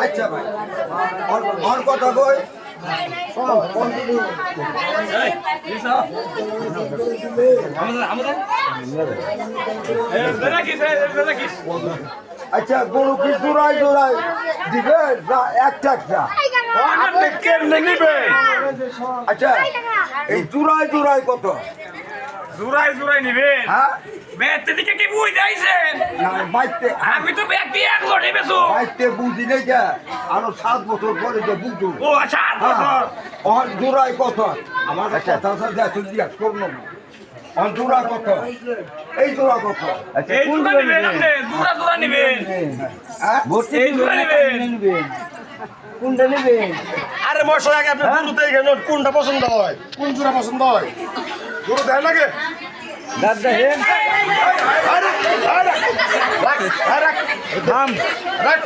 আচ্ছা ভাই অন কথা কই আচ্ছা গরু কি জোড়ায় জোড়ায় দিবে একটা একটা আচ্ছা এই জোড়ায় জোড়ায় কত জোড়ায় জোড়ায় নিবেন হ্যাঁ বেতে দিকে কি বুঝ যাইছেন না বাইতে আমি তো ব্যক্তি এক লড়ে বেসো বাইতে বুঝি নেই যা আরো 7 বছর পরে যে বুঝু ও আচ্ছা 8 বছর অন জোড়ায় কত আমার কথা যা তুই জিজ্ঞাস করুন অন জোড়া কত এই জোড়া কত এই জোড়া নিবেন আপনি জোড়া জোড়া নিবেন হ্যাঁ এই জোড়া নিবেন কোনটা নেবেন? আরে মশলা আগে আপনি গরুতে গেল কোনটা পছন্দ হয় কোন জোড়া পছন্দ হয় গরু দেয় লাগে দাদা হেন রাখ রাখ রাখ রাখ